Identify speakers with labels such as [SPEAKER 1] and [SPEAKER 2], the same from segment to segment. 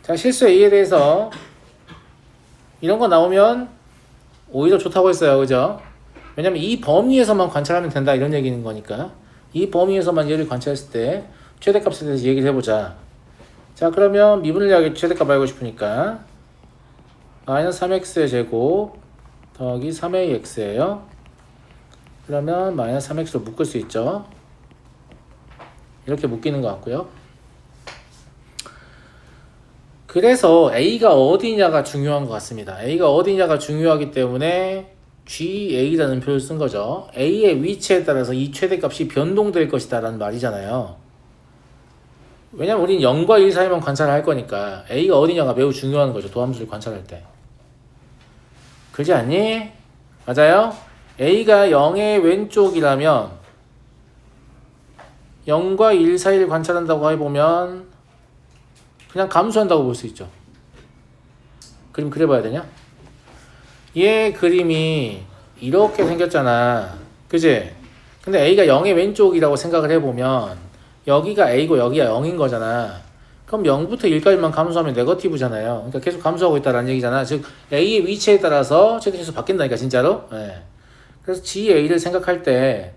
[SPEAKER 1] 자, 실수 A에 대해서 이런 거 나오면 오히려 좋다고 했어요. 그죠? 왜냐면 이 범위에서만 관찰하면 된다 이런 얘기인 거니까 이 범위에서만 얘를 관찰했을 때 최대값에 대해서 얘기를 해보자. 자, 그러면 미분을 최대값 알고 싶으니까 마이너스 3x의 제곱 더하기 3ax예요. 그러면 마이너스 3x로 묶을 수 있죠. 이렇게 묶이는 것 같고요. 그래서 A가 어디냐가 중요한 것 같습니다. A가 어디냐가 중요하기 때문에 GA라는 표를 쓴 거죠. A의 위치에 따라서 이 최대값이 변동될 것이다 라는 말이잖아요. 왜냐면 우린 0과 1 사이만 관찰을 할 거니까 A가 어디냐가 매우 중요한 거죠. 도함수를 관찰할 때. 그렇지 않니? 맞아요? A가 0의 왼쪽이라면 0과 1 사이를 관찰한다고 해보면 그냥 감수한다고 볼 수 있죠. 그림 그려봐야 되냐? 얘 그림이 이렇게 생겼잖아. 그지? 근데 A가 0의 왼쪽이라고 생각을 해보면 여기가 A고 여기가 0인 거잖아. 그럼 0부터 1까지만 감수하면 네거티브잖아요. 그러니까 계속 감수하고 있다라는 얘기잖아. 즉 A의 위치에 따라서 최대값이 바뀐다니까 진짜로. 네. 그래서 GA를 생각할 때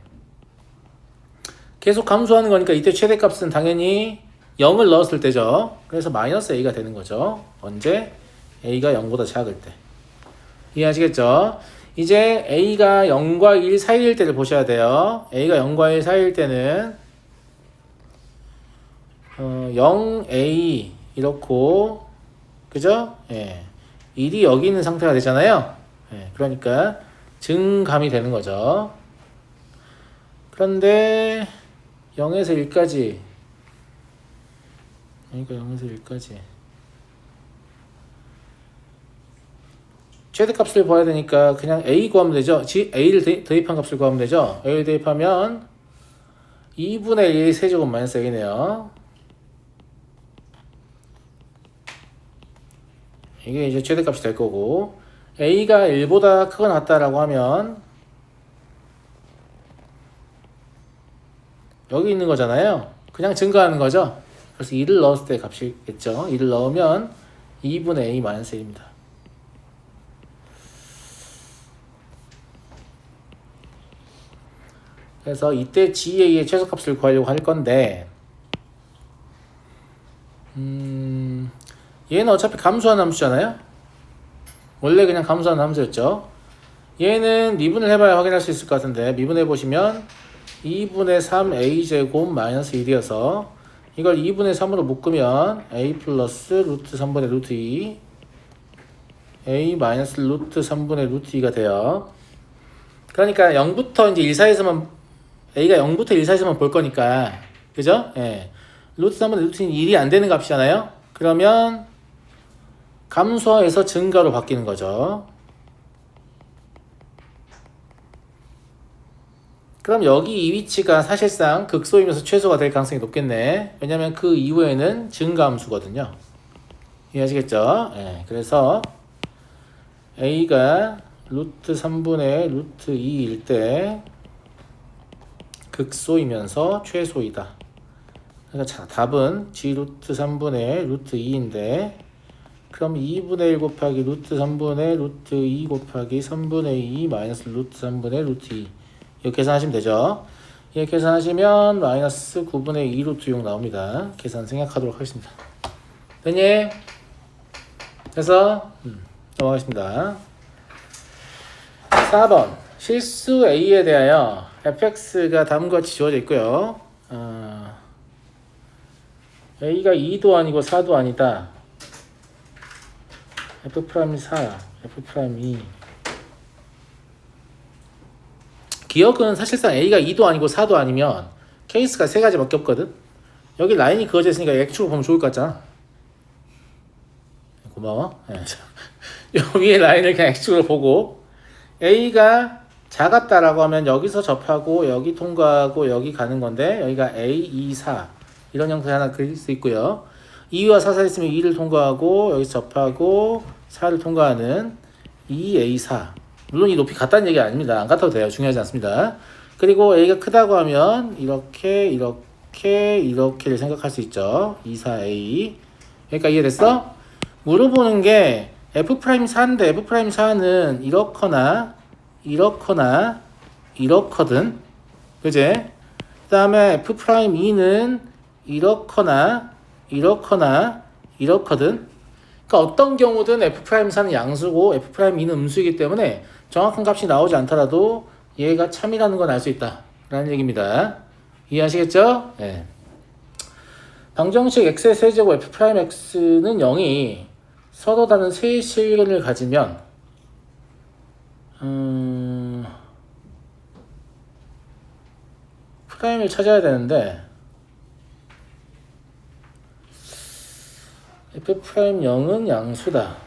[SPEAKER 1] 계속 감수하는 거니까 이때 최대값은 당연히 0을 넣었을 때죠. 그래서 마이너스 A가 되는 거죠. 언제? A가 0보다 작을 때. 이해하시겠죠? 이제 A가 0과 1 사이일 때를 보셔야 돼요. A가 0과 1 사이일 때는 0A 이렇고 그죠? 예. 1이 여기 있는 상태가 되잖아요. 예. 그러니까 증감이 되는 거죠. 그런데 0에서 1까지 그러니까 0에서 1까지 최대값을 봐야 되니까 그냥 A 구하면 되죠. A를 대입한 값을 구하면 되죠. A를 대입하면 2분의 1 세제곱 마이너스 A네요. 이게 이제 최대값이 될 거고 A가 1보다 크거나 같다라고 하면 여기 있는 거잖아요. 그냥 증가하는 거죠. 그래서 2를 넣었을 때 값이겠죠. 2를 넣으면 2분의 A 마이너스 1입니다. 그래서 이때 GA의 최소값을 구하려고 할 건데 얘는 어차피 감수한 함수잖아요. 원래 그냥 감수한 함수였죠. 얘는 미분을 해봐야 확인할 수 있을 것 같은데 미분해보시면 2분의 3a제곱 마이너스 1이어서 이걸 2분의 3으로 묶으면 a 플러스 루트 3분의 루트 2 a 마이너스 루트 3분의 루트 2가 돼요. 그러니까 0부터 이제 1 사이에서만 a가 0부터 1 사이에서만 볼 거니까 그죠? 예. 루트 3분의 루트 2는 1이 안 되는 값이잖아요. 그러면 감소에서 증가로 바뀌는 거죠. 그럼 여기 이 위치가 사실상 극소이면서 최소가 될 가능성이 높겠네. 왜냐면 그 이후에는 증가함수거든요. 이해하시겠죠? 네, 그래서 A가 루트 3분의 루트 2일 때 극소이면서 최소이다. 그러니까 자, 답은 G 루트 3분의 루트 2인데 그럼 2분의 1 곱하기 루트 3분의 루트 2 곱하기 3분의 2 마이너스 루트 3분의 루트 2 이렇게 계산하시면 되죠. 이렇게 계산하시면 마이너스 9분의 2 루트 6 나옵니다. 계산 생략하도록 하겠습니다. 됐니? 그래서 넘어가겠습니다. 4번 실수 A에 대하여 fx가 다음과 같이 주어져 있고요. A가 2도 아니고 4도 아니다. F'이 4, F'이 2. 기억은 사실상 A가 2도 아니고 4도 아니면 케이스가 세 가지밖에 없거든. 여기 라인이 그어져 있으니까 X축으로 보면 좋을 것 같잖아. 고마워. 네. 요 위에 라인을 그냥 X축으로 보고 A가 작았다라고 하면 여기서 접하고 여기 통과하고 여기 가는 건데 여기가 A, 2, 4 이런 형태 하나 그릴 수 있고요. 2와 4 사이 있으면 2를 통과하고 여기서 접하고 4를 통과하는 2A, 4 물론 이 높이 같다는 얘기 아닙니다. 안 같아도 돼요. 중요하지 않습니다. 그리고 A가 크다고 하면 이렇게를 생각할 수 있죠. 2, 4A 여기까지 이해됐어? 물어보는 게 F'4인데 F'4는 이렇거나 이렇거든. 그제? 그 다음에 F'2는 이렇거나 이렇거든. 그러니까 어떤 경우든 F'4는 양수고 F'2는 음수이기 때문에 정확한 값이 나오지 않더라도 얘가 참이라는 건 알 수 있다 라는 얘기입니다. 이해하시겠죠? 네. 방정식 x의 세제곱 f'x는 0이 서로 다른 세 실근을 가지면 프라임을 찾아야 되는데 f'0은 양수다.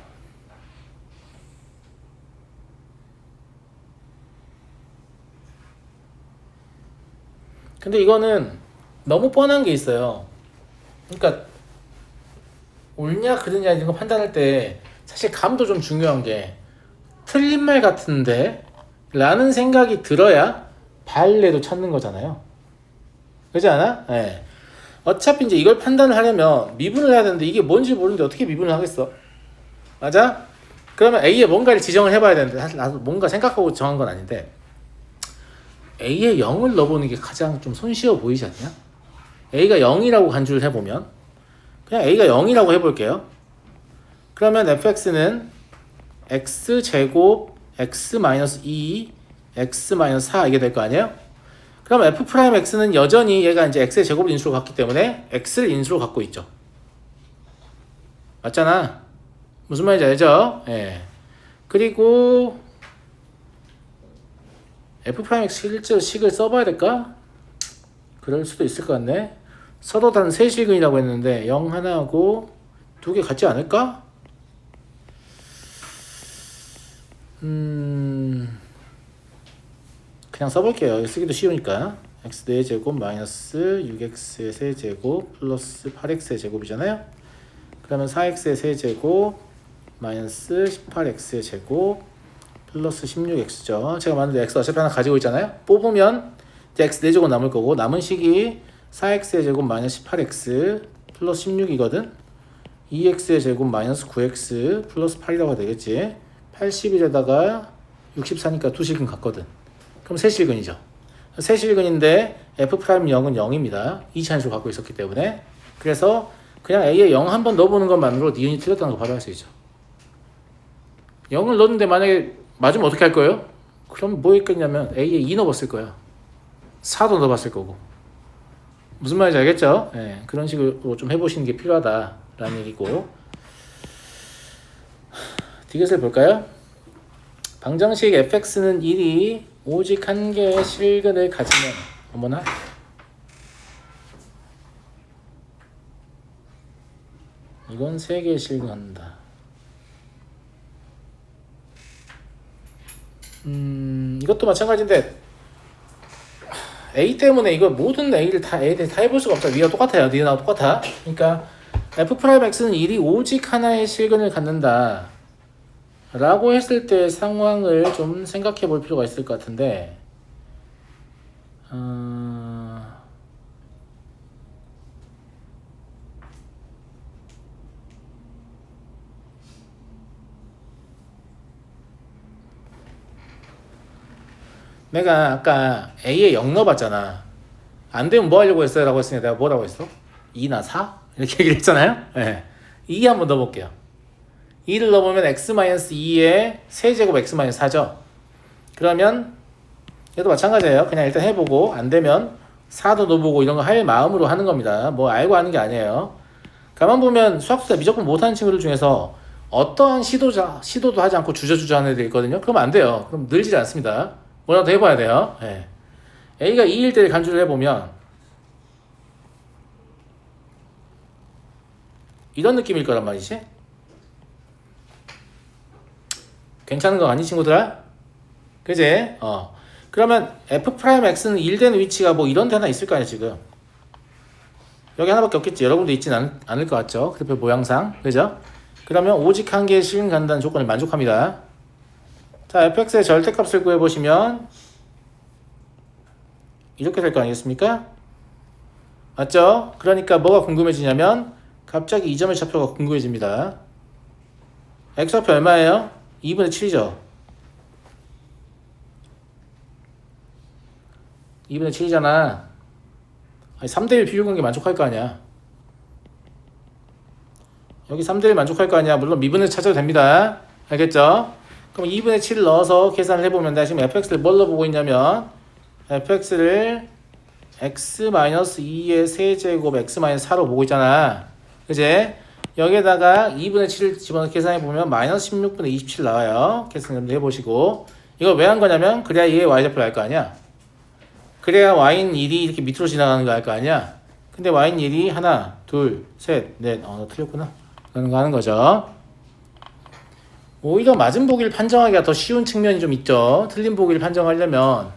[SPEAKER 1] 근데 이거는 너무 뻔한 게 있어요. 그러니까 옳냐 그르냐 이런 거 판단할 때 사실 감도 좀 중요한 게 틀린 말 같은데 라는 생각이 들어야 발레도 찾는 거잖아요. 그렇지 않아? 네. 어차피 이제 이걸 판단을 하려면 미분을 해야 되는데 이게 뭔지 모르는데 어떻게 미분을 하겠어? 맞아? 그러면 A에 뭔가를 지정을 해봐야 되는데 사실 나도 뭔가 생각하고 정한 건 아닌데 A에 0을 넣어보는 게 가장 좀 손쉬워 보이지 않냐? A가 0이라고 간주를 해보면 그냥 A가 0이라고 해볼게요. 그러면 fx는 x제곱 x-2 x-4 이게 될 거 아니에요? 그럼 f'x는 여전히 얘가 이제 x의 제곱을 인수로 갖기 때문에 x를 인수로 갖고 있죠. 맞잖아. 무슨 말인지 알죠? 예. 그리고 f'x 실제로 식을 써봐야 될까? 그럴 수도 있을 것 같네. 서로 다른 세 실근이라고 했는데 0 하나하고 두 개 같지 않을까? 그냥 써볼게요. 쓰기도 쉬우니까. x 4제곱 마이너스 6x의 세제곱 플러스 8x의 제곱이잖아요. 그러면 4x의 세제곱 마이너스 18x의 제곱 플러스 16x죠. 제가 만든 x 어차피 하나 가지고 있잖아요. 뽑으면 이제 x 4제곱 남을 거고 남은 식이 4x의 제곱 마이너스 18x 플러스 16이거든. 2x의 제곱 마이너스 9x 플러스 8이라고 되겠지. 81에다가 64니까 두 실근 같거든. 그럼 세 실근이죠. 세 실근인데 f'0은 0입니다. 2차함수를 갖고 있었기 때문에. 그래서 그냥 a에 0 한번 넣어보는 것만으로 니은이 틀렸다는 거 바로 할 수 있죠. 0을 넣었는데 만약에 맞으면 어떻게 할 거예요? 그럼 뭐 있겠냐면 a에 2 넣어봤을 거야. 4도 넣어봤을 거고. 무슨 말인지 알겠죠? 네, 그런 식으로 좀 해보시는 게 필요하다라는 얘기고. 디귿을 볼까요? 방정식 fx는 1이 오직 한 개의 실근을 가지면 어머나 이건 세 개의 실근 한다. 이것도 마찬가지인데 A 때문에 이거 모든 A를 다 해볼 수가 없다. 위가 똑같아요. 니은하고 똑같아. 그러니까 f'x는 1이 오직 하나의 실근을 갖는다 라고 했을 때 상황을 좀 생각해 볼 필요가 있을 것 같은데 내가 아까 A에 0 넣어봤잖아. 안 되면 뭐 하려고 했어요? 라고 했으니 내가 뭐라고 했어? 2나 4? 이렇게 얘기를 했잖아요. 네. 2 한번 넣어볼게요. 2를 넣어보면 x-2의 세제곱 x-4죠. 그러면 얘도 마찬가지예요. 그냥 일단 해보고 안 되면 4도 넣어보고 이런 거 할 마음으로 하는 겁니다. 뭐 알고 하는 게 아니에요. 가만 보면 수학수다 미적분 못하는 친구들 중에서 어떠한 시도도 하지 않고 주저주저 하는 애들 있거든요. 그러면 안 돼요. 그럼 늘지 않습니다. 뭐라도 해봐야 돼요. 네. A가 2일 때를 간주를 해보면 이런 느낌일 거란 말이지. 괜찮은 거 아니 친구들아? 그지? 그러면 f'x는 1 되는 위치가 뭐 이런 데 하나 있을 거 아니야 지금. 여기 하나밖에 없겠지. 여러분도 있진 않을 것 같죠? 그래프 모양상. 그죠? 그러면 오직 한 개의 실근 간다는 조건을 만족합니다. 자, fx의 절대값을 구해보시면 이렇게 될 거 아니겠습니까? 맞죠? 그러니까 뭐가 궁금해지냐면 갑자기 이 점의 좌표가 궁금해집니다. x좌표 얼마예요? 2분의 7이죠. 2분의 7이잖아. 아니, 3대1 비율관계 만족할 거 아니야. 여기 3대1 만족할 거 아니야. 물론 미분에서 찾아도 됩니다. 알겠죠? 그럼 2분의 7을 넣어서 계산을 해보면 나 지금 fx를 뭘로 보고 있냐면 fx를 x-2의 세제곱 x-4로 보고 있잖아. 그지? 여기에다가 2분의 7을 집어넣어 계산해보면 마이너스 16분의 27 나와요. 계산 좀 해보시고. 이거 왜 한 거냐면 그래야 얘의 y좌표를 알 거 아니야. 그래야 y인 1이 이렇게 밑으로 지나가는 거 알 거 아니야. 근데 y인 1이 하나, 둘, 셋, 넷. 틀렸구나. 그런 거 하는 거죠. 오히려 맞은 보기를 판정하기가 더 쉬운 측면이 좀 있죠. 틀린 보기를 판정하려면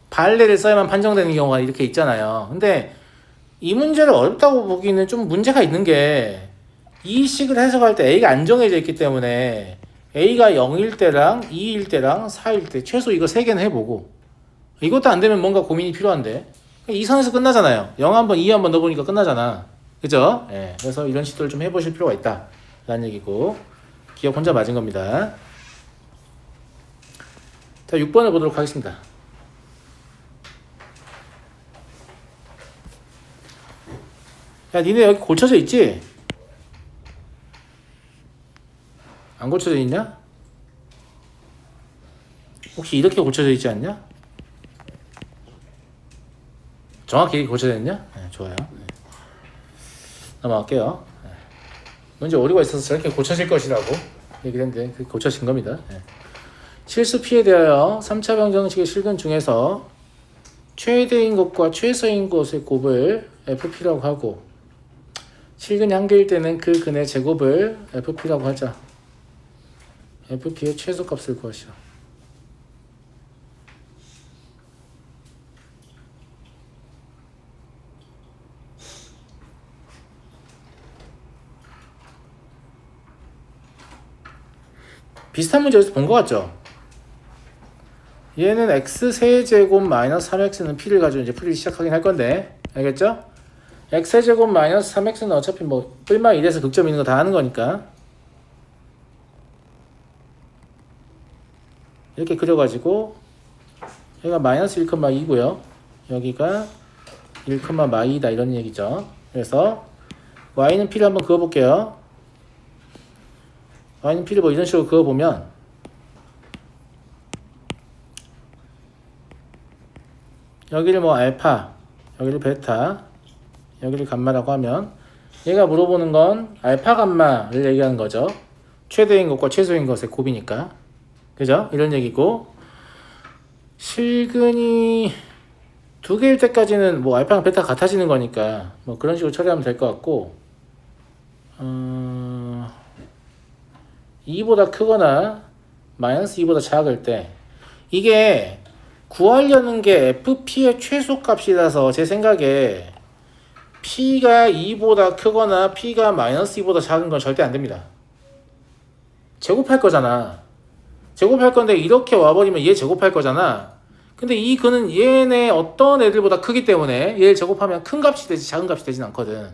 [SPEAKER 1] 발레를 써야만 판정되는 경우가 이렇게 있잖아요. 근데 이 문제를 어렵다고 보기는 좀 문제가 있는 게 이 식을 해석할 때 A가 안 정해져 있기 때문에 A가 0일 때랑 2일 때랑 4일 때 최소 이거 3개는 해보고 이것도 안 되면 뭔가 고민이 필요한데 이 선에서 끝나잖아요. 0 한번 2 한번 넣어보니까 끝나잖아. 그죠? 예, 그래서 이런 시도를 좀 해보실 필요가 있다 라는 얘기고 기억 혼자 맞은 겁니다. 자, 6번을 보도록 하겠습니다. 야, 니네 여기 고쳐져 있지? 안 고쳐져 있냐? 혹시 이렇게 고쳐져 있지 않냐? 정확히 고쳐져 있냐? 네, 좋아요. 네. 넘어갈게요. 네. 문제 오류가 있어서 저렇게 고쳐질 것이라고 얘기를 했는데 그게 고쳐진 겁니다. 네. 실수 피에 대하여 3차 방정식의 실근 중에서 최대인 것과 최소인 것의 곱을 FP라고 하고 실근이 한 개일 때는 그 근의 제곱을 FP라고 하자. FP의 최소값을 구하시오. 비슷한 문제 여기서 본 것 같죠? 얘는 x 세제곱 마이너스 3x는 p를 가지고 이제 풀기 시작하긴 할 건데 알겠죠? x 세제곱 마이너스 3x는 어차피 뭐 뿔마 1에서 극점 있는 거 다 아는 거니까 이렇게 그려가지고 여기가 마이너스 1,2고요 여기가 1,2다 이런 얘기죠. 그래서 y는 p를 한번 그어볼게요. y는 p를 뭐 이런 식으로 그어보면 여기를 뭐 알파, 여기를 베타, 여기를 감마라고 하면 얘가 물어보는 건 알파 감마를 얘기하는 거죠. 최대인 것과 최소인 것의 곱이니까. 그죠? 이런 얘기고 실근이 두 개일 때까지는 뭐 알파랑 베타 같아지는 거니까 뭐 그런 식으로 처리하면 될 것 같고 2보다 크거나 마이너스 2보다 작을 때 이게 구하려는 게 FP의 최소값이라서 제 생각에 P가 2보다 크거나 P가 마이너스 2보다 작은 건 절대 안 됩니다. 제곱할 거잖아. 제곱할 건데 이렇게 와버리면 얘 제곱할 거잖아. 근데 이 근은 얘네 어떤 애들보다 크기 때문에 얘를 제곱하면 큰 값이 되지 작은 값이 되진 않거든.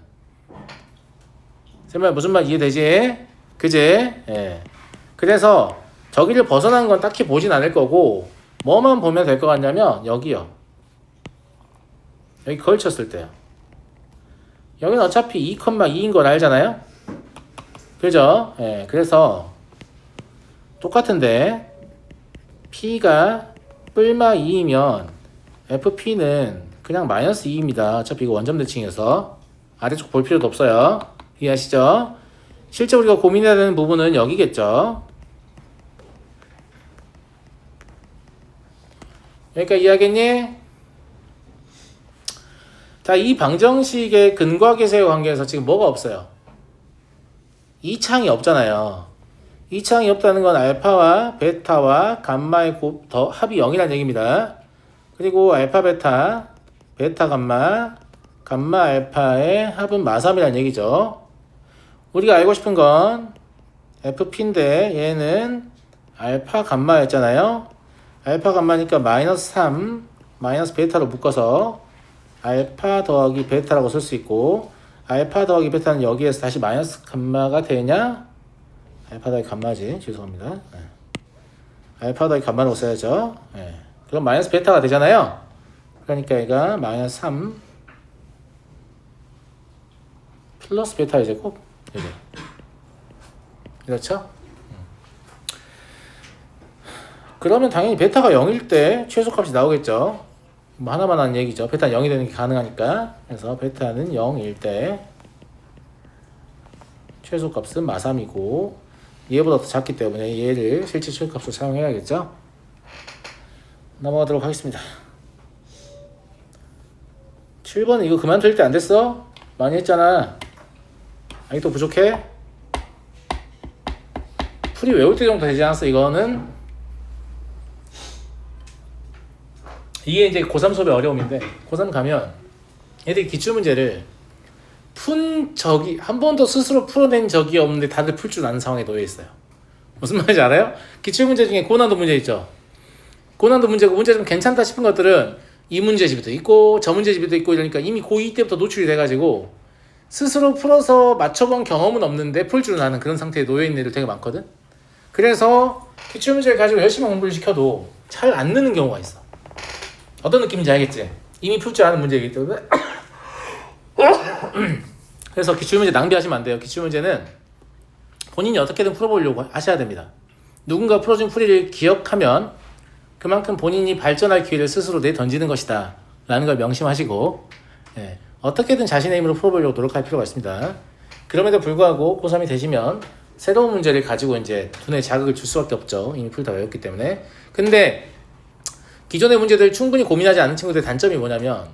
[SPEAKER 1] 제 말 무슨 말 이해되지? 그지? 예. 그래서 저기를 벗어난 건 딱히 보진 않을 거고 뭐만 보면 될 것 같냐면 여기요. 여기 걸쳤을 때요. 여기는 어차피 2,2인 걸 알잖아요? 그죠? 예. 그래서 똑같은데 P가 뿔마 2이면 FP는 그냥 마이너스 2입니다. 어차피 이거 원점 대칭해서 아래쪽 볼 필요도 없어요. 이해하시죠? 실제 우리가 고민해야 되는 부분은 여기겠죠. 여기까지 이해하겠니? 자, 이 방정식의 근과 계세의 관계에서 지금 뭐가 없어요? 이 창이 없잖아요. 이 창이 없다는 건 알파와 베타와 감마의 더 합이 0이라는 얘기입니다. 그리고 알파 베타, 베타 감마, 감마 알파의 합은 마3이라는 얘기죠. 우리가 알고 싶은 건 FP인데 얘는 알파 감마였잖아요. 알파 감마니까 마이너스 3, 마이너스 베타로 묶어서 알파 더하기 베타라고 쓸 수 있고 알파 더하기 베타는 여기에서 다시 마이너스 감마가 되냐? 알파 더하기 감마지. 죄송합니다. 알파 더하기 감마라고 써야죠. 그럼 마이너스 베타가 되잖아요. 그러니까 얘가 마이너스 3 플러스 베타의 제곱. 그렇죠? 그러면 당연히 베타가 0일 때 최소값이 나오겠죠. 뭐 하나만 하는 얘기죠. 베타는 0이 되는 게 가능하니까. 그래서 베타는 0일 때 최소값은 마3이고 얘보다 더 작기 때문에 얘를 실제 최소값으로 사용해야겠죠. 넘어가도록 하겠습니다. 7번 이거 그만 틀릴 때 안 됐어? 많이 했잖아. 아직도 부족해? 풀이 외울 때 정도 되지 않았어? 이거는 이게 이제 고3 수업의 어려움인데 고3 가면 애들이 기출문제를 푼 적이 한 번도 스스로 풀어낸 적이 없는데 다들 풀 줄 아는 상황에 놓여 있어요. 무슨 말인지 알아요? 기출문제 중에 고난도 문제 있죠. 고난도 문제고 문제 좀 괜찮다 싶은 것들은 이 문제집도 있고 저 문제집도 있고 이러니까 이미 고2 때부터 노출이 돼가지고 스스로 풀어서 맞춰본 경험은 없는데 풀 줄 아는 그런 상태에 놓여 있는 애들 되게 많거든. 그래서 기출문제를 가지고 열심히 공부를 시켜도 잘 안 느는 경우가 있어. 어떤 느낌인지 알겠지? 이미 풀 줄 아는 문제이기 때문에 그래서 기출문제 낭비하시면 안 돼요. 기출문제는 본인이 어떻게든 풀어보려고 하셔야 됩니다. 누군가 풀어준 풀이를 기억하면 그만큼 본인이 발전할 기회를 스스로 내던지는 것이다 라는 걸 명심하시고 어떻게든 자신의 힘으로 풀어보려고 노력할 필요가 있습니다. 그럼에도 불구하고 고3이 되시면 새로운 문제를 가지고 이제 두뇌에 자극을 줄 수밖에 없죠. 이미 풀 다 외웠기 때문에. 근데 기존의 문제들 충분히 고민하지 않는 친구들의 단점이 뭐냐면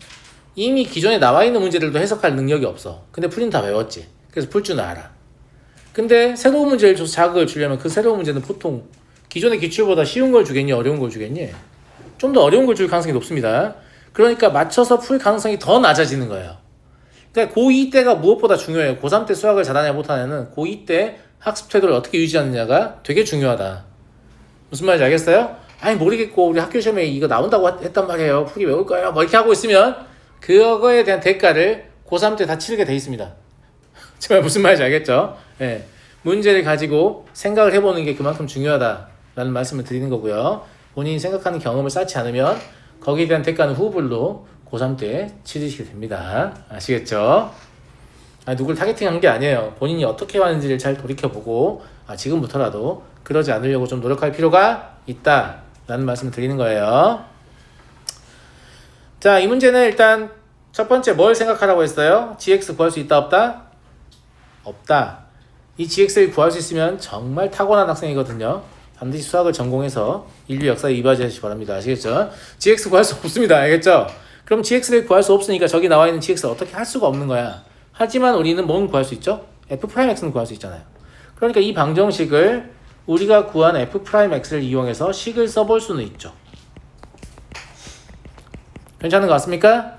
[SPEAKER 1] 이미 기존에 나와 있는 문제들도 해석할 능력이 없어. 근데 풀이는 다 외웠지. 그래서 풀 줄은 알아. 근데 새로운 문제를 줘서 자극을 주려면 그 새로운 문제는 보통 기존의 기출보다 쉬운 걸 주겠니? 어려운 걸 주겠니? 좀 더 어려운 걸 줄 가능성이 높습니다. 그러니까 맞춰서 풀 가능성이 더 낮아지는 거예요. 그러니까 고2 때가 무엇보다 중요해요. 고3 때 수학을 잘하냐 못하냐는 고2 때 학습 태도를 어떻게 유지하느냐가 되게 중요하다. 무슨 말인지 알겠어요? 아니 모르겠고 우리 학교 시험에 이거 나온다고 했단 말이에요. 풀이 외울 거예요. 뭐 이렇게 하고 있으면 그거에 대한 대가를 고3 때 다 치르게 돼 있습니다. 정말 무슨 말인지 알겠죠? 문제를 가지고 생각을 해보는 게 그만큼 중요하다라는 말씀을 드리는 거고요. 본인이 생각하는 경험을 쌓지 않으면 거기에 대한 대가는 후불로 고3 때 치르시게 됩니다. 아시겠죠? 누굴 타겟팅한 게 아니에요. 본인이 어떻게 하는지를 잘 돌이켜보고 지금부터라도 그러지 않으려고 좀 노력할 필요가 있다라는 말씀을 드리는 거예요. 자, 이 문제는 일단 첫 번째 뭘 생각하라고 했어요? gx 구할 수 있다 없다? 없다. 이 gx를 구할 수 있으면 정말 타고난 학생이거든요. 반드시 수학을 전공해서 인류 역사에 이바지하시기 바랍니다. 아시겠죠? gx 구할 수 없습니다. 알겠죠? 그럼 gx를 구할 수 없으니까 저기 나와 있는 gx를 어떻게 할 수가 없는 거야. 하지만 우리는 뭔 구할 수 있죠? f'x는 구할 수 있잖아요. 그러니까 이 방정식을 우리가 구한 f'x를 이용해서 식을 써볼 수는 있죠. 괜찮은 것 같습니까?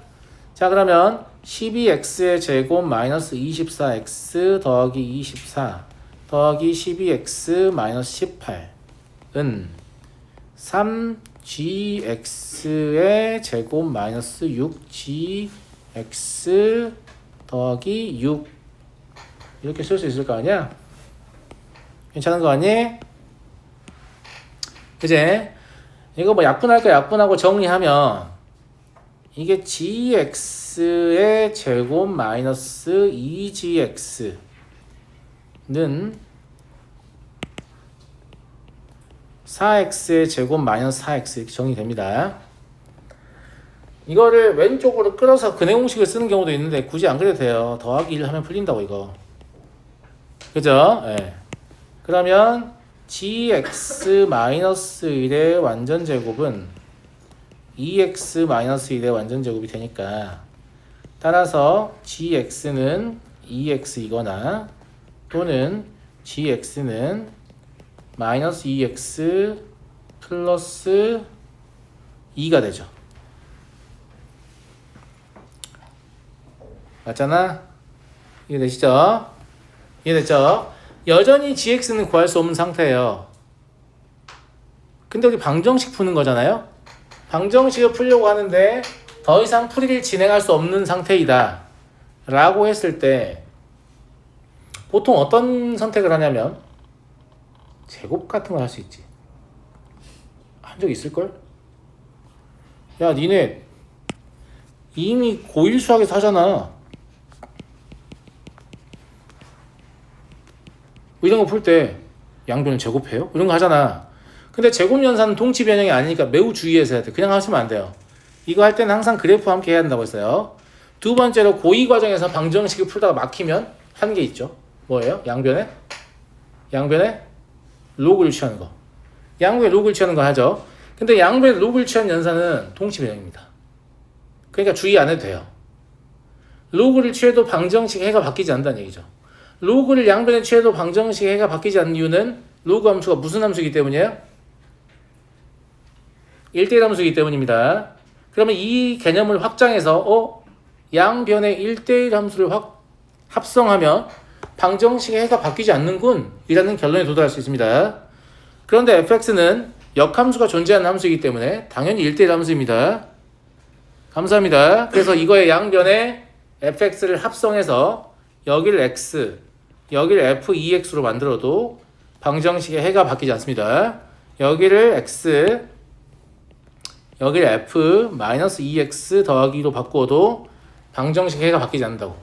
[SPEAKER 1] 자, 그러면 12x의 제곱 마이너스 24x 더하기 24 더하기 12x 마이너스 18은 3gx의 제곱 마이너스 6gx 더하기 6 이렇게 쓸 수 있을 거 아니야? 괜찮은 거 아니? 그제? 이거 뭐 약분할 거 약분하고 정리하면 이게 gx의 제곱 마이너스 2gx는 4x의 제곱 마이너스 4x 이렇게 정리됩니다. 이거를 왼쪽으로 끌어서 근해공식을 쓰는 경우도 있는데 굳이 안 그래도 돼요. 더하기 1 하면 풀린다고 이거. 그죠? 네. 그러면 gx-1의 완전제곱은 2x-1의 완전제곱이 되니까 따라서 gx는 2x이거나 또는 gx는 마이너스 2x 플러스 2가 되죠. 맞잖아? 이해되시죠? 이해됐죠? 여전히 gx는 구할 수 없는 상태예요. 근데 우리 방정식 푸는 거잖아요? 방정식을 풀려고 하는데 더 이상 풀이를 진행할 수 없는 상태이다 라고 했을 때 보통 어떤 선택을 하냐면 제곱 같은 거 할 수 있지. 한 적 있을걸? 야, 니네 이미 고1 수학에서 하잖아. 이런 거 풀 때 양변을 제곱해요? 이런 거 하잖아. 근데 제곱연산은 동치 변형이 아니니까 매우 주의해서 해야 돼. 그냥 하시면 안 돼요. 이거 할 때는 항상 그래프와 함께 해야 한다고 했어요. 두 번째로 고2 과정에서 방정식을 풀다가 막히면 하는 게 있죠. 뭐예요? 양변에 로그를 취하는 거. 양변에 로그를 취하는 거 하죠. 근데 양변에 로그를 취한 연산은 동치 변형입니다. 그러니까 주의 안 해도 돼요. 로그를 취해도 방정식 해가 바뀌지 않는다는 얘기죠. 로그를 양변에 취해도 방정식 해가 바뀌지 않는 이유는 로그 함수가 무슨 함수이기 때문이에요? 1대1 함수이기 때문입니다. 그러면 이 개념을 확장해서 양변의 1대1 함수를 합성하면 방정식의 해가 바뀌지 않는군 이라는 결론에 도달할 수 있습니다. 그런데 fx는 역함수가 존재하는 함수이기 때문에 당연히 1대1 함수입니다. 감사합니다. 그래서 이거의 양변에 fx를 합성해서 여기를 x, 여기를 f2x로 만들어도 방정식의 해가 바뀌지 않습니다. 여기를 x, 여기를 f-2x 더하기로 바꾸어도 방정식의 해가 바뀌지 않는다고.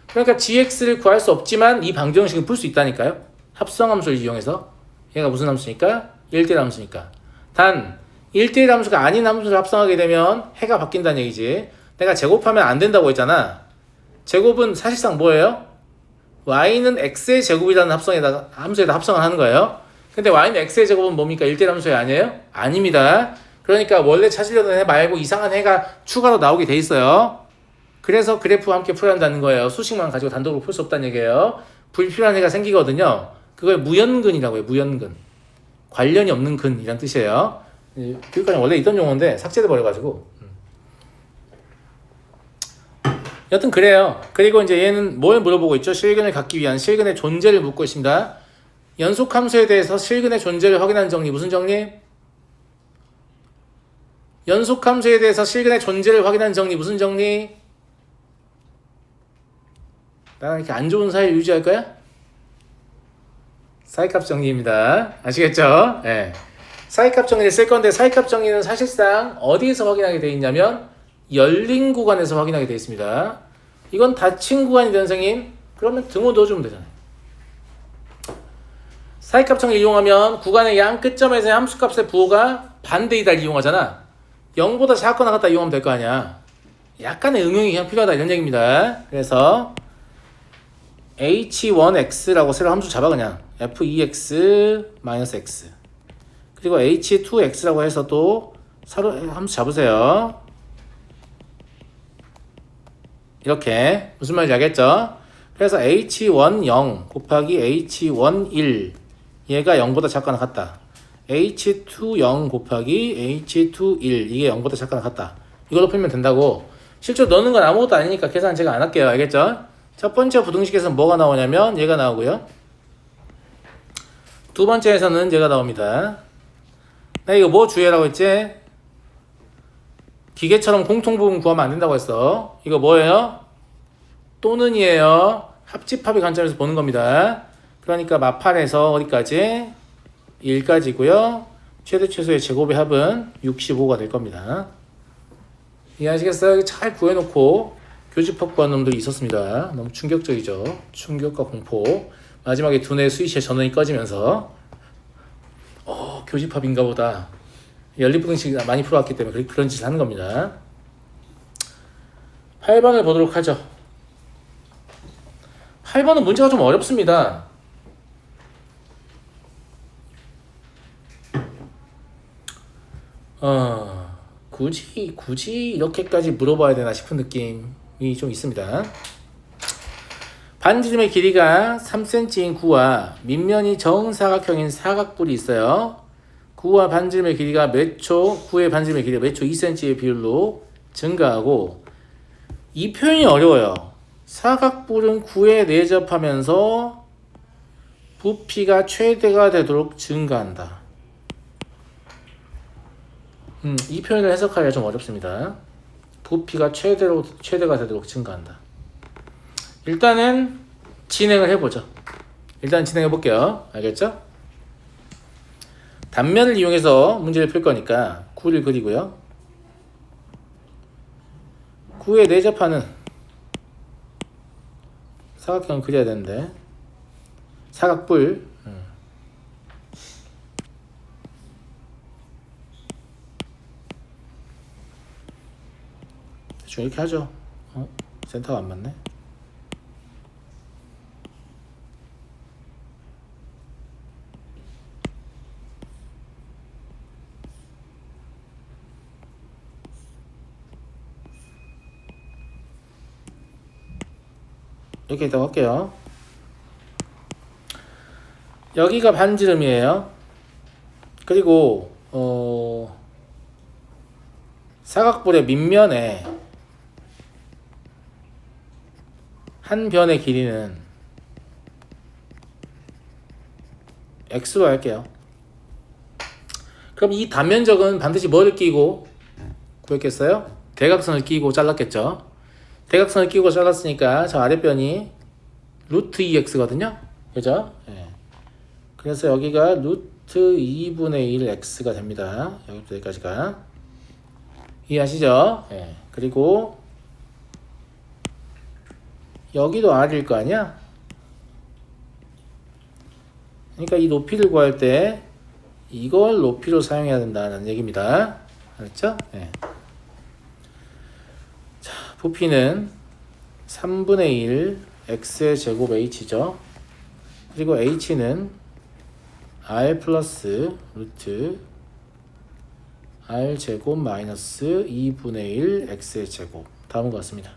[SPEAKER 1] 그러니까 gx를 구할 수 없지만 이 방정식은 풀 수 있다니까요. 합성함수를 이용해서. 얘가 무슨 함수니까? 1대1 함수니까. 단 1대1 함수가 아닌 함수를 합성하게 되면 해가 바뀐다는 얘기지. 내가 제곱하면 안 된다고 했잖아. 제곱은 사실상 뭐예요? y는 x의 제곱이라는 함수에다 합성을 하는 거예요. 근데 y는 x의 제곱은 뭡니까? 1대1 함수에 아니에요? 아닙니다. 그러니까 원래 찾으려던 해 말고 이상한 해가 추가로 나오게 돼 있어요. 그래서 그래프와 함께 풀어야 한다는 거예요. 수식만 가지고 단독으로 풀 수 없다는 얘기예요. 불필요한 해가 생기거든요. 그걸 무연근이라고 해요. 무연근. 관련이 없는 근이란 뜻이에요. 교육과정 원래 있던 용어인데 삭제돼 버려가지고. 여튼 그래요. 그리고 이제 얘는 뭘 물어보고 있죠? 실근을 갖기 위한 실근의 존재를 묻고 있습니다. 연속함수에 대해서 실근의 존재를 확인하는 정리. 무슨 정리? 연속함수에 대해서 실근의 존재를 확인하는 정리. 무슨 정리? 나랑 이렇게 안 좋은 사이 유지할 거야? 사이값 정리입니다. 아시겠죠? 네. 사이값 정리를 쓸 건데 사이값 정리는 사실상 어디에서 확인하게 되어 있냐면 열린 구간에서 확인하게 되어 있습니다. 이건 닫힌 구간이 된 선생님 그러면 등호 넣어주면 되잖아요. 사이값 정리 이용하면 구간의 양 끝점에서의 함수값의 부호가 반대이다를 이용하잖아. 0보다 작거나 같다 이용하면 될 거 아니야. 약간의 응용이 그냥 필요하다 이런 얘기입니다. 그래서 h1x라고 새로 함수 잡아 그냥 f2x-x 그리고 h2x라고 해서 또 서로 함수 잡으세요. 이렇게 무슨 말인지 알겠죠? 그래서 h1 0 곱하기 h1 1 얘가 0보다 작거나 같다. h2 0 곱하기 h2 1 이게 0보다 작거나 같다. 이걸로 풀면 된다고. 실제로 넣는 건 아무것도 아니니까 계산 제가 안 할게요. 알겠죠? 첫 번째 부등식에서는 뭐가 나오냐면 얘가 나오고요. 두 번째에서는 얘가 나옵니다. 나 이거 뭐 주의하라고 했지? 기계처럼 공통부분 구하면 안 된다고 했어. 이거 뭐예요? 또는이에요. 합집합의 관점에서 보는 겁니다. 그러니까 마팔에서 어디까지? 1까지고요. 최대 최소의 제곱의 합은 65가 될 겁니다. 이해하시겠어요? 잘 구해놓고 교집합 구한 놈들이 있었습니다. 너무 충격적이죠. 충격과 공포. 마지막에 두뇌 스위치의 전원이 꺼지면서 교집합인가 보다. 연립부등식 많이 풀어왔기 때문에 그런 짓을 하는 겁니다. 8번을 보도록 하죠. 8번은 문제가 좀 어렵습니다. 굳이 이렇게까지 물어봐야 되나 싶은 느낌이 좀 있습니다. 반지름의 길이가 3cm인 구와 밑면이 정사각형인 사각뿔이 있어요. 구와 반지름의 길이가 몇 초, 구의 반지름의 길이가 몇 초 2cm의 비율로 증가하고 이 표현이 어려워요. 사각뿔은 구에 내접하면서 부피가 최대가 되도록 증가한다. 이 표현을 해석하기가 좀 어렵습니다. 부피가 최대가 되도록 증가한다. 일단은 진행을 해보죠. 일단 진행해 볼게요. 알겠죠? 단면을 이용해서 문제를 풀 거니까 구를 그리고요. 구에 내접하는 사각형을 그려야 되는데 사각뿔 대충 이렇게 하죠. 센터가 안 맞네. 이렇게 있다고 할게요. 여기가 반지름이에요. 그리고 사각뿔의 밑면에 한 변의 길이는 x로 할게요. 그럼 이 단면적은 반드시 뭐를 끼고 구했겠어요? 대각선을 끼고 잘랐겠죠. 대각선을 끼고 잘랐으니까 저 아랫변이 루트 2x거든요. 그죠? 예. 그래서 여기가 루트 2분의 1 x가 됩니다. 여기부터 여기까지가. 이해하시죠? 예. 그리고 여기도 r일 거 아니야? 그러니까 이 높이를 구할 때 이걸 높이로 사용해야 된다는 얘기입니다. 알았죠? 예. 자, 부피는 3분의 1 x의 제곱 h죠. 그리고 h는 r 플러스 루트 r 제곱 마이너스 2분의 1 x의 제곱. 다음과 같습니다.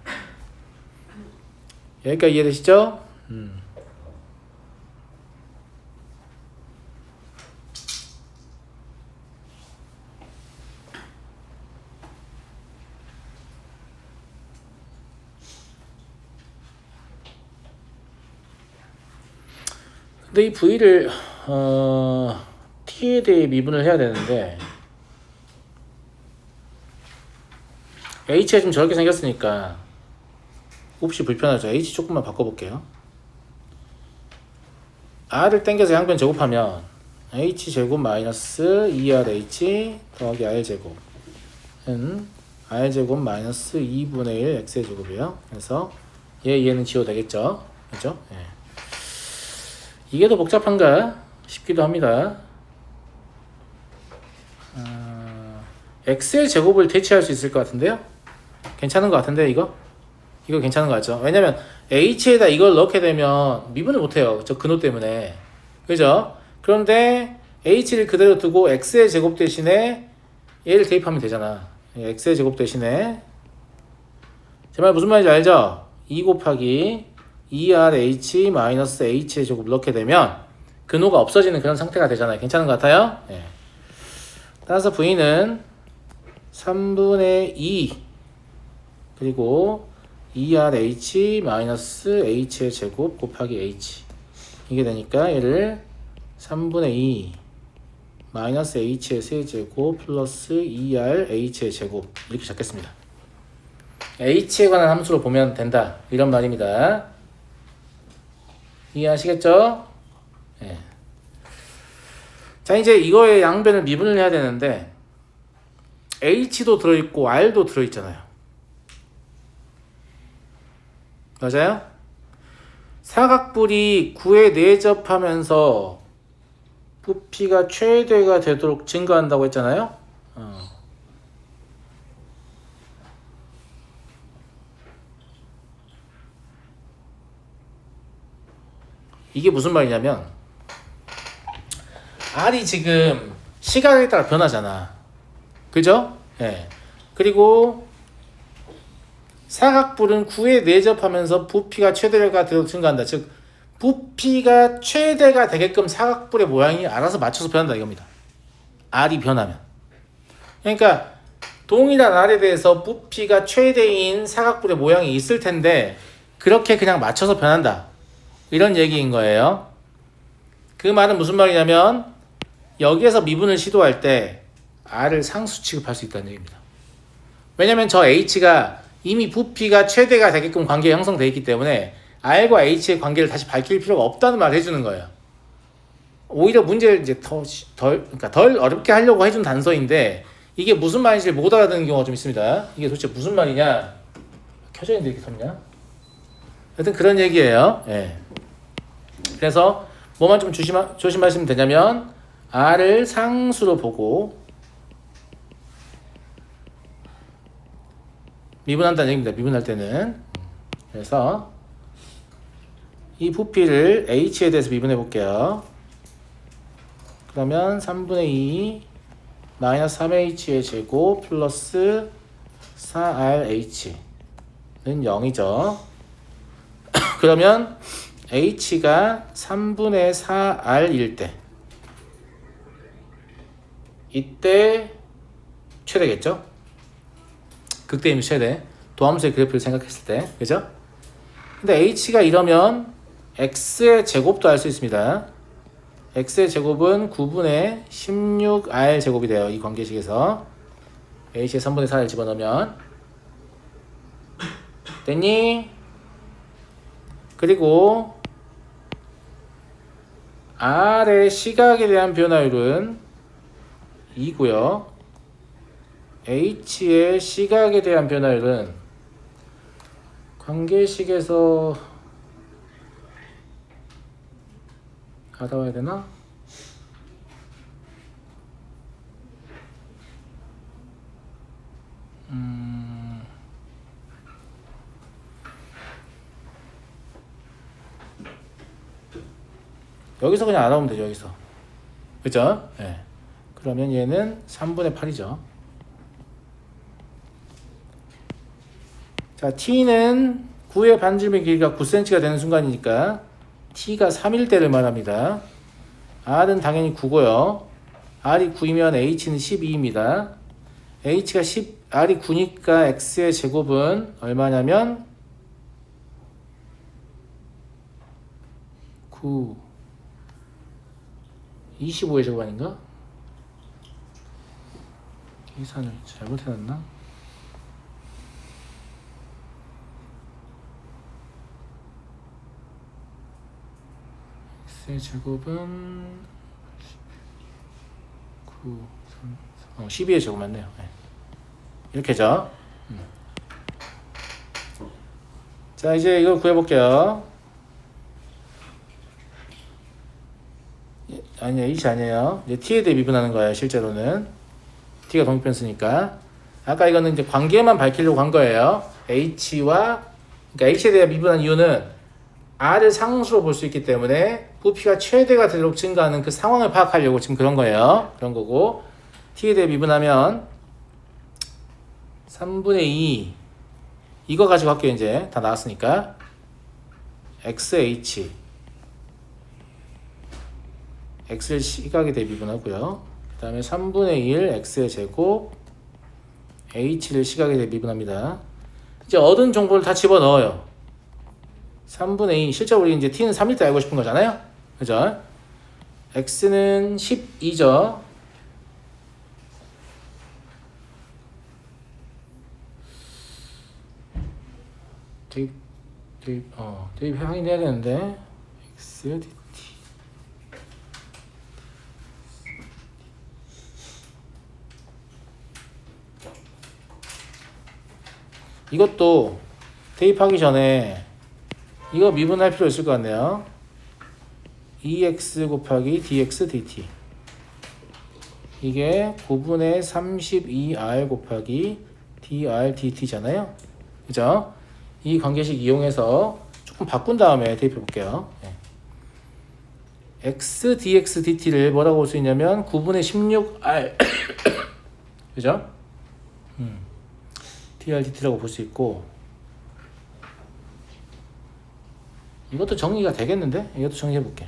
[SPEAKER 1] 여기까지 이해되시죠? 근데 이 v를 t에 대해 미분을 해야 되는데 h가 지금 저렇게 생겼으니까 몹시 불편하죠. h 조금만 바꿔볼게요. r을 땡겨서 양변 제곱하면 h 제곱 마이너스 2rh 더하기 r 제곱은 r 제곱 마이너스 2분의 1 x의 제곱이에요. 그래서 얘는 지워 되겠죠. 그죠? 예. 이게 더 복잡한가 싶기도 합니다. x의 제곱을 대체할 수 있을 것 같은데요. 괜찮은 것 같은데 이거 괜찮은 것 같죠. 왜냐면 h에다 이걸 넣게 되면 미분을 못해요. 저 근호 때문에. 그죠? 그런데 h를 그대로 두고 x의 제곱 대신에 얘를 대입하면 되잖아. x의 제곱 대신에 제 말 무슨 말인지 알죠? 2 곱하기 2rh 마이너스 h의 제곱 넣게 되면 근호가 없어지는 그런 상태가 되잖아요. 괜찮은 것 같아요? 예. 따라서 v는 3분의 2 그리고 2rh 마이너스 h의 제곱 곱하기 h 이게 되니까 얘를 3분의 2 마이너스 h의 세제곱 플러스 2rh의 제곱 이렇게 적겠습니다. h에 관한 함수로 보면 된다 이런 말입니다. 이해하시겠죠? 예. 자, 이제 이거의 양변을 미분을 해야 되는데 h도 들어있고 r도 들어있잖아요. 맞아요? 사각뿔이 9에 내접하면서 부피가 최대가 되도록 증가한다고 했잖아요. 이게 무슨 말이냐면 R이 지금 시간에 따라 변하잖아. 그죠? 예. 그리고 사각뿔은 9에 내접하면서 부피가 최대가 되도록 증가한다. 즉 부피가 최대가 되게끔 사각뿔의 모양이 알아서 맞춰서 변한다 이겁니다. R이 변하면. 그러니까 동일한 R에 대해서 부피가 최대인 사각뿔의 모양이 있을 텐데 그렇게 그냥 맞춰서 변한다. 이런 얘기인 거예요. 그 말은 무슨 말이냐면 여기에서 미분을 시도할 때 R을 상수 취급할 수 있다는 얘기입니다. 왜냐면 저 H가 이미 부피가 최대가 되게끔 관계가 형성되어 있기 때문에 R과 H의 관계를 다시 밝힐 필요가 없다는 말을 해주는 거예요. 오히려 문제를 이제 그러니까 덜 어렵게 하려고 해준 단서인데 이게 무슨 말인지 못 알아듣는 경우가 좀 있습니다. 이게 도대체 무슨 말이냐? 켜져 있는데 이렇게 켰냐? 하여튼 그런 얘기예요. 예. 그래서 뭐만 좀 조심하시면 되냐면 R을 상수로 보고 미분한다는 얘기입니다. 미분할 때는. 그래서 이 부피를 H에 대해서 미분해 볼게요. 그러면 3분의 2 마이너스 3H의 제곱 플러스 4RH는 0이죠. 그러면 H가 3분의 4R일 때 이때 최대겠죠? 극대임수 최대. 도함수의 그래프를 생각했을 때. 그죠? 근데 H가 이러면 X의 제곱도 알 수 있습니다. X의 제곱은 9분의 16R 제곱이 돼요. 이 관계식에서. H의 3분의 4를 집어넣으면. 됐니? 그리고 R의 시각에 대한 변화율은 2고요. H의 시각에 대한 변화율은 관계식에서 가져와야 되나? 여기서 그냥 알아보면 되죠. 여기서. 그죠? 네. 그러면 얘는 3분의 8이죠. 자, t는 9의 반지름의 길이가 9cm가 되는 순간이니까 t가 3일 때를 말합니다. r은 당연히 9고요. r이 9이면 h는 12입니다. h가 10, r이 9니까 x의 제곱은 얼마냐면 9 25의 제곱 아닌가? 계산을 잘못해놨나? x의 제곱은 9, 3, 12의 제곱 맞네요. 네. 이렇게죠. 자, 이제 이걸 구해볼게요. 아니, H 아니에요. 이제 T에 대해 미분하는 거예요, 실제로는. T가 독립변수니까. 아까 이거는 이제 관계만 밝히려고 한 거예요. 그러니까 H에 대해 미분한 이유는 R을 상수로 볼 수 있기 때문에 부피가 최대가 되도록 증가하는 그 상황을 파악하려고 지금 그런 거예요. 그런 거고. T에 대해 미분하면 3분의 2 이거 가지고 할게요. 이제 다 나왔으니까 XH X를 시각에 대해 미분하고요. 그 다음에 3분의 1 X의 제곱 H를 시각에 대해 미분합니다. 이제 얻은 정보를 다 집어넣어요. 3분의 2 실제 우리 이제 T는 3일 때 알고 싶은 거잖아요. 그죠? X는 12죠. 대입 확인해야 되는데 X dt 이것도 대입하기 전에 이거 미분할 필요 있을 것 같네요. 2x 곱하기 dx dt 이게 9분의 32r 곱하기 dr dt잖아요. 그죠? 이 관계식 이용해서 조금 바꾼 다음에 대입해 볼게요. 네. x dx dt를 뭐라고 볼 수 있냐면 9분의 16r 그죠? dr dt라고 볼 수 있고 이것도 정리가 되겠는데? 이것도 정리해 볼게.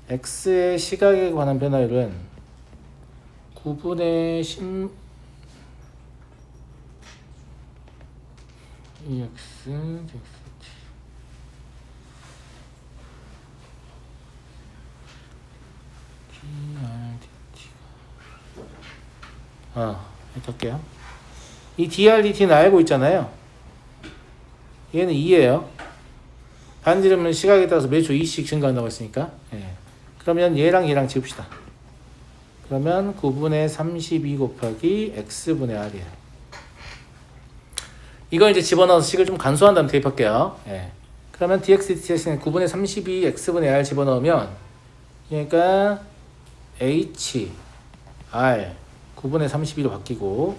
[SPEAKER 1] x의 시각에 관한 변화율은 9분의 10 EX DX 이렇게 할게요. 이 DRDT는 알고 있잖아요. 얘는 2예요. 반지름은 시각에 따라서 매주 2씩 증가한다고 했으니까. 예. 그러면 얘랑 지읍시다. 그러면 9분의 32 곱하기 x분의 r이에요. 이거 이제 집어넣어서 식을 좀 간소한 다음에 대입할게요. 예. 그러면 dx dt는 9분의 32 x분의 r 집어넣으면 그러니까 h r 9분의 32로 바뀌고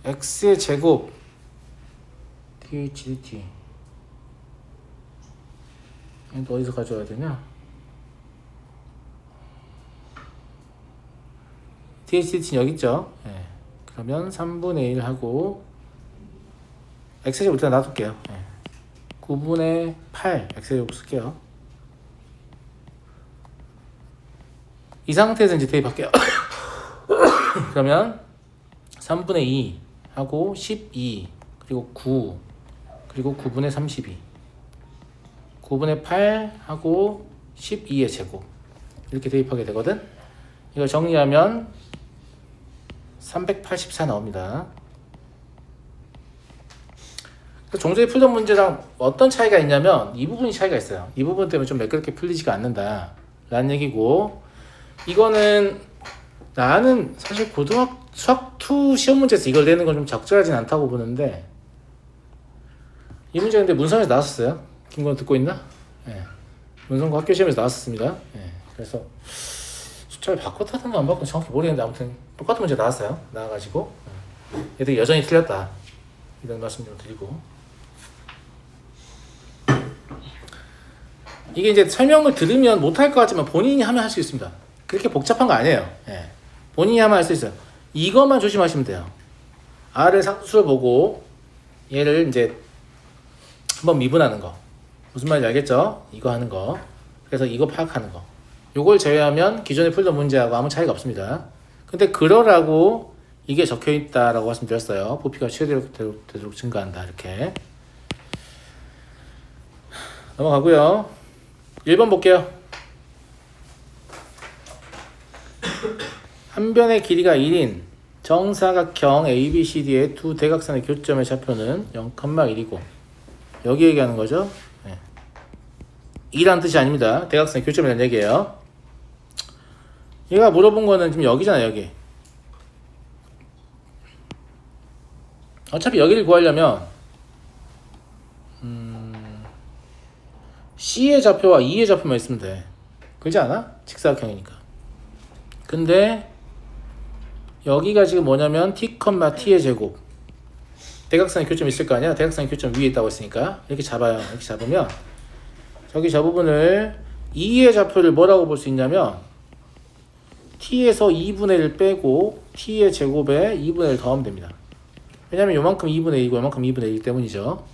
[SPEAKER 1] x의 제곱 dh dt 또 어디서 가져와야 되냐? dh dt는 여기 있죠? 예. 그러면 3분의 1 하고 x제곱 일단 놔둘게요. 예. 9분의 8 x제곱 쓸게요. 이 상태에서 이제 대입할게요. 그러면 3분의 2 하고 12 그리고 9 그리고 9분의 32 9분의 8 하고 12의 제곱 이렇게 대입하게 되거든. 이걸 정리하면 384 나옵니다. 종전에 풀던 문제랑 어떤 차이가 있냐면 이 부분이 차이가 있어요. 이 부분 때문에 좀 매끄럽게 풀리지가 않는다 라는 얘기고, 이거는 나는 사실 수학 2 시험 문제에서 이걸 내는 건 좀 적절하진 않다고 보는데, 이 문제 근데 문성에서 나왔었어요. 김건 듣고 있나? 예. 문성고 학교 시험에서 나왔었습니다. 예. 그래서 숫자를 바꿨다든가 안 바꿨는지 정확히 모르겠는데 아무튼 똑같은 문제 나왔어요. 나와가지고 얘들이 여전히 틀렸다 이런 말씀 좀 드리고, 이게 이제 설명을 들으면 못할 것 같지만 본인이 하면 할 수 있습니다. 그렇게 복잡한 거 아니에요. 예. 본인이 하면 할 수 있어요. 이것만 조심하시면 돼요. R을 상수로 보고 얘를 이제 한번 미분하는 거. 무슨 말인지 알겠죠? 이거 하는 거. 그래서 이거 파악하는 거. 요걸 제외하면 기존에 풀던 문제하고 아무 차이가 없습니다. 근데 그러라고 이게 적혀 있다라고 말씀드렸어요. 부피가 최대로 증가한다 이렇게. 넘어가고요. 1번 볼게요. 한 변의 길이가 1인 정사각형 ABCD의 두 대각선의 교점의 좌표는 0,1이고, 여기 얘기하는 거죠. 네. 2라는 뜻이 아닙니다. 대각선의 교점이라는 얘기예요. 얘가 물어본 거는 지금 여기잖아요. 여기. 어차피 여기를 구하려면 C의 좌표와 E의 좌표만 있으면 돼. 그렇지 않아? 직사각형이니까. 근데 여기가 지금 뭐냐면 T, T의 제곱. 대각선의 교점이 있을 거 아니야? 대각선의 교점 위에 있다고 했으니까 이렇게 잡아요. 이렇게 잡으면 저기 저 부분을 E의 좌표를 뭐라고 볼 수 있냐면 T에서 2분의 1 빼고 T의 제곱에 2분의 1 더하면 됩니다. 왜냐면 요만큼 2분의 1이고 요만큼 2분의 1이기 때문이죠.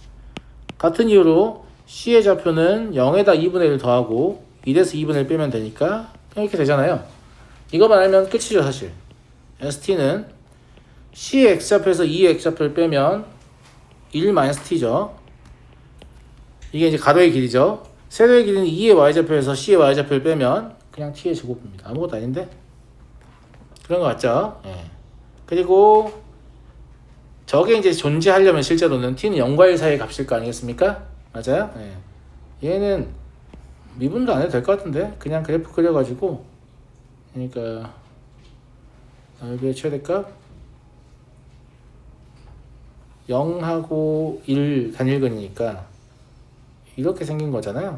[SPEAKER 1] 같은 이유로 C의 좌표는 0에다 2분의 1 더하고 1에서 2분의 1 빼면 되니까 이렇게 되잖아요. 이거만 알면 끝이죠 사실. ST는 C의 X좌표에서 E의 X좌표를 빼면 1-T죠. 이게 이제 가로의 길이죠. 세로의 길이는 E의 Y좌표에서 C의 Y좌표를 빼면 그냥 T의 제곱입니다. 아무것도 아닌데? 그런 거 같죠? 예. 그리고 저게 이제 존재하려면 실제로는 T는 0과 1 사이의 값일 거 아니겠습니까? 맞아요? 예. 얘는 미분도 안 해도 될 것 같은데? 그냥 그래프 그려가지고, 그러니까 넓이의 최대값 0하고 1 단일근이니까 이렇게 생긴 거잖아요.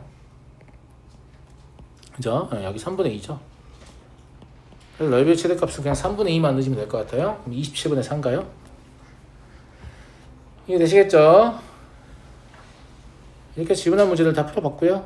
[SPEAKER 1] 그죠? 여기 3분의 2죠. 그래서 넓이의 최대값은 그냥 3분의 2만 넣으시면 될 것 같아요. 그럼 27분의 4인가요? 이해 되시겠죠? 이렇게 지문한 문제들 다 풀어봤고요.